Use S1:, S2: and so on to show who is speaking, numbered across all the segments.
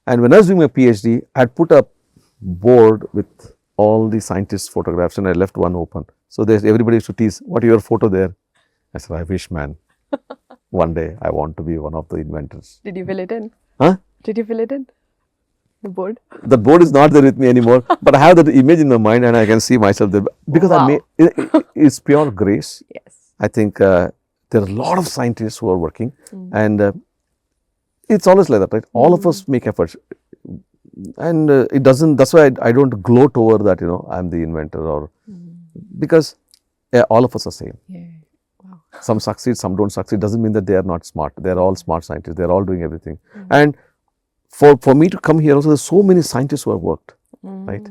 S1: And when I was doing my PhD, I had put a board with all the scientists' photographs and I left one open. So everybody used to tease, what is your photo there? I said, I wish, man. One day I want to be one of the inventors.
S2: Did you fill it in?
S1: Huh?
S2: Did you fill it in? The board?
S1: The board is not there with me anymore, but I have that image in my mind and I can see myself there. Because
S2: Wow.
S1: It's pure grace.
S2: Yes.
S1: I think there are a lot of scientists who are working and it's always like that, right? All of us make efforts. And it doesn't, that's why I don't gloat over that, I'm the inventor or, because all of us are same.
S2: Yeah. Wow.
S1: Some succeed, some don't succeed. Doesn't mean that they are not smart. They are all smart scientists. They are all doing everything. And for me to come here also, there's so many scientists who have worked, right?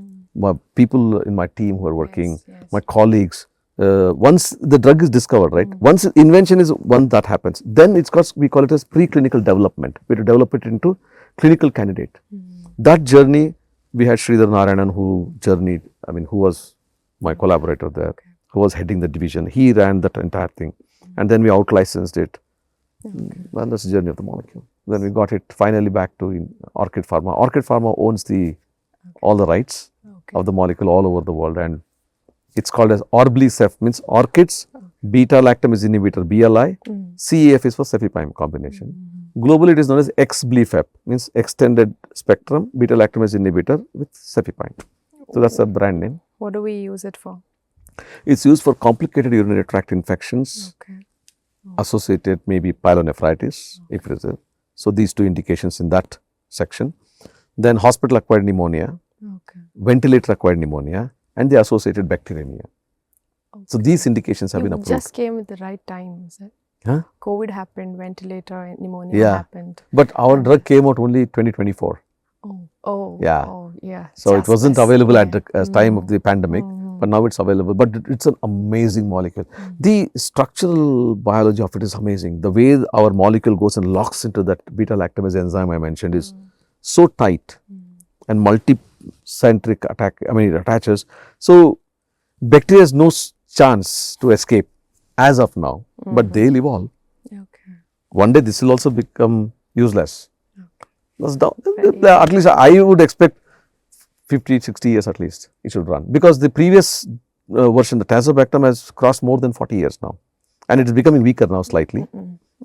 S1: People in my team who are working,
S2: Yes.
S1: my colleagues. Once the drug is discovered, right? Once invention is one that happens, then we call it as preclinical development. We have to develop it into clinical candidate. That journey, we had Sridhar Narayanan who journeyed, who was my collaborator there, who was heading the division. He ran that entire thing. And then we out-licensed it. And that's the journey of the molecule. Then we got it finally back to Orchid Pharma. Orchid Pharma owns all the rights of the molecule all over the world. And it's called as Orblicef, means orchids, beta-lactamase inhibitor, BLI, CEF is for cefepime combination. Globally, it is known as XBLIFEP, means extended spectrum beta-lactamase inhibitor with cefepime. So that's the brand name.
S2: What do we use it for?
S1: It's used for complicated urinary tract infections
S2: Okay.
S1: associated maybe pyelonephritis, if it is there. So these two indications in that section. Then hospital-acquired pneumonia,
S2: Okay.
S1: ventilator-acquired pneumonia, and the associated bacteremia. So these indications have been
S2: You
S1: approved.
S2: just came at the right time, is it?
S1: Huh?
S2: COVID happened, ventilator, pneumonia
S1: Yeah.
S2: happened.
S1: But our drug came out only 2024.
S2: Oh,
S1: Yeah.
S2: Oh, yeah.
S1: So it wasn't available at the time of the
S2: Mm-hmm.
S1: pandemic, but now it's available. But it's an amazing molecule. The structural biology of it is amazing. The way our molecule goes and locks into that beta-lactamase enzyme I mentioned is so tight and multi-centric it attaches. So bacteria has no chance to escape as of now, but they'll evolve.
S2: Okay.
S1: One day this will also become useless. That's down.
S2: Very
S1: At least I would expect 50, 60 years at least it should run, because the previous version, the tazobactam, has crossed more than 40 years now and it is becoming weaker now slightly.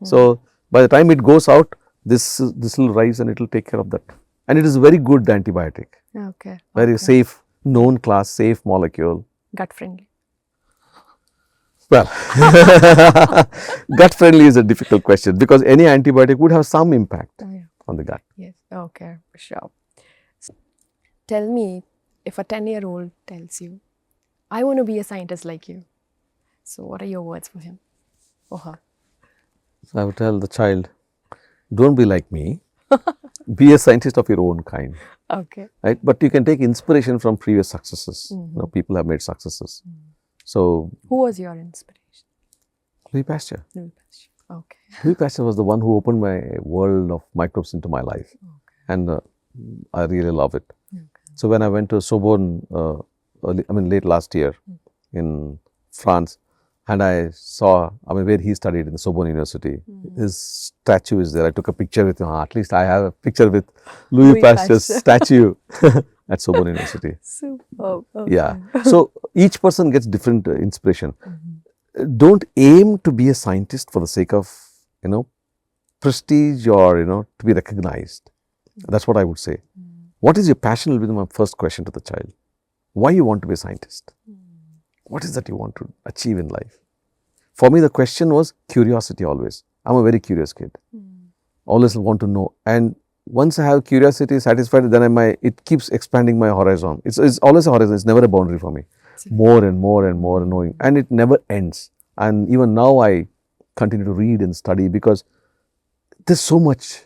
S1: So by the time it goes out, this will rise and it will take care of that. And it is very good antibiotic,
S2: Okay.
S1: very safe, known class, safe molecule.
S2: Gut friendly.
S1: Well, gut friendly is a difficult question because any antibiotic would have some impact
S2: Oh, yeah.
S1: on the gut.
S2: Yes. Okay. Sure. Tell me, if a 10-year-old tells you, I want to be a scientist like you. So what are your words for him or her?
S1: So I would tell the child, don't be like me, be a scientist of your own kind,
S2: Okay.
S1: right? But you can take inspiration from previous successes. People have made successes. So
S2: Who was your inspiration?
S1: Louis Pasteur.
S2: Louis Pasteur. Okay.
S1: Louis Pasteur was the one who opened my world of microbes into my life, and I really love it.
S2: Okay.
S1: So when I went to Sorbonne, late last year in France, and I saw, where he studied in the Sorbonne University, his statue is there. I took a picture with him. At least I have a picture with Louis Pasteur's statue at Sorbonne University.
S2: Superb. Okay.
S1: Yeah. So each person gets different inspiration. Don't aim to be a scientist for the sake of, prestige or, to be recognized. That's what I would say. What is your passion will be my first question to the child. Why you want to be a scientist? What is that you want to achieve in life? For me, the question was curiosity always. I'm a very curious kid. Always want to know. And once I have curiosity satisfied, then it keeps expanding my horizon. It's always a horizon. It's never a boundary for me. More and more and more knowing. And it never ends. And even now I continue to read and study because there's so much,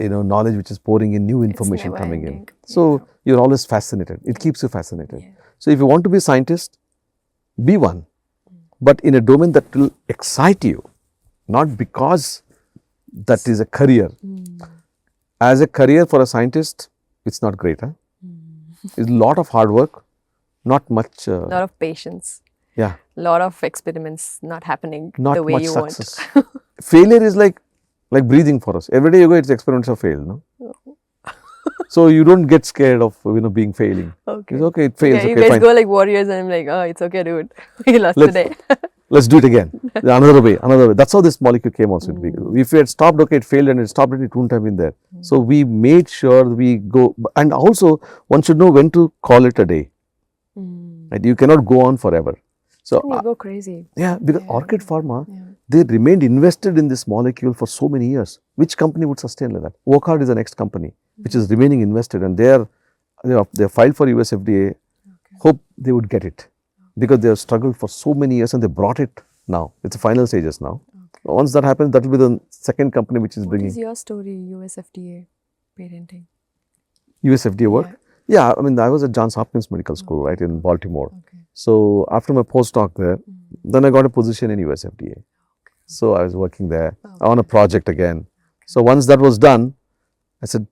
S1: knowledge which is pouring in, new information coming in. So you're always fascinated. It keeps you fascinated.
S2: Yeah.
S1: So if you want to be a scientist, be one, but in a domain that will excite you, not because that is a career. As a career for a scientist, it's not great. It's a lot of hard work, not much.
S2: A lot of patience.
S1: Yeah.
S2: A lot of experiments not happening
S1: Not
S2: the way
S1: much
S2: you
S1: success. Failure is like breathing for us. Every day you go, it's experiments of fail. No? So you don't get scared of being failing.
S2: Okay.
S1: It's okay, it fails.
S2: Yeah, you
S1: okay,
S2: guys
S1: fine.
S2: go like warriors, and I'm like, oh, it's okay, dude. We lost
S1: Let's-
S2: today.
S1: Let's do it again. Another way, another way. That's how this molecule came also. If we had stopped, okay, it failed and it stopped, it wouldn't have been there. So we made sure we go, and also one should know when to call it a day. Right? You cannot go on forever. So
S2: And you go crazy.
S1: yeah, because Orchid Pharma,
S2: Yeah.
S1: they remained invested in this molecule for so many years. Which company would sustain like that? Wockhardt is the next company which is remaining invested, and they filed for US FDA. Hope they would get it because they have struggled for so many years and they brought it now. It's the final stages now. Once that happens, that will be the second company which is
S2: What
S1: bringing
S2: is your story, USFDA patenting?
S1: US FDA work. Yeah, I mean, I was at Johns Hopkins Medical School, right, in Baltimore.
S2: Okay.
S1: So after my postdoc there, then I got a position in US FDA. So I was working there on a project again. So once that was done, I said,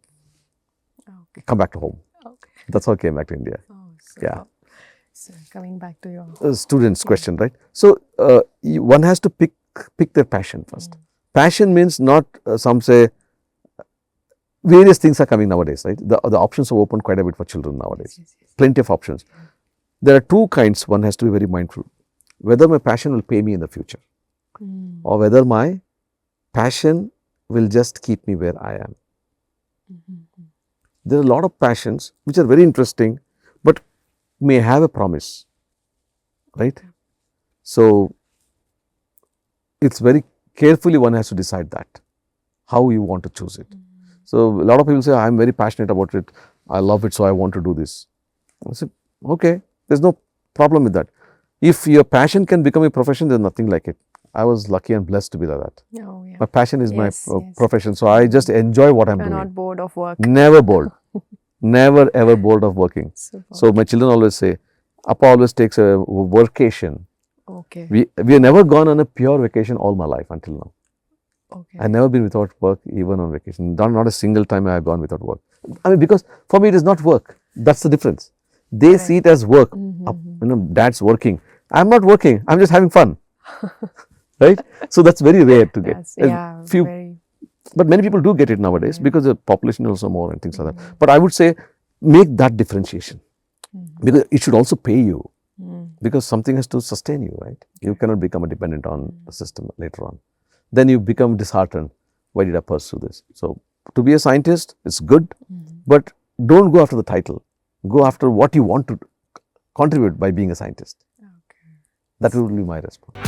S1: come back to home.
S2: Okay.
S1: That's how I came back to India.
S2: Oh, so
S1: Yeah.
S2: So coming back to your
S1: Students' question, right? So one has to pick their passion first. Passion means not some say various things are coming nowadays, right? The options are open quite a bit for children nowadays. Plenty of options. There are two kinds one has to be very mindful. Whether my passion will pay me in the future or whether my passion will just keep me where I am. There are a lot of passions which are very interesting but may have a promise, right? So it's very carefully one has to decide that, how you want to choose it. So a lot of people say, I'm very passionate about it, I love it, so I want to do this. I said, okay, there's no problem with that. If your passion can become a profession, there's nothing like it. I was lucky and blessed to be like that.
S2: Oh, yeah.
S1: My passion is
S2: Yes,
S1: my
S2: yes.
S1: profession, so I just enjoy what I'm
S2: You're
S1: doing.
S2: not bored of work.
S1: Never bored. Never ever bored of working.
S2: Super.
S1: So my children always say, Appa always takes a workation.
S2: Okay.
S1: We have never gone on a pure vacation all my life until now.
S2: Okay.
S1: I've never been without work, even on vacation. Not a single time I have gone without work. I mean, because for me it is not work. That's the difference. They see it as work. Dad's working. I'm not working. I'm just having fun. Right? So that's very rare to get.
S2: That's, yeah.
S1: Few,
S2: Very.
S1: but many people do get it nowadays because the population is also more and things like that. But I would say make that differentiation because it should also pay you because something has to sustain you, right? You cannot become a dependent on the system later on. Then you become disheartened. Why did I pursue this? So to be a scientist is good, but don't go after the title. Go after what you want to contribute by being a scientist.
S2: Okay.
S1: That will be my response.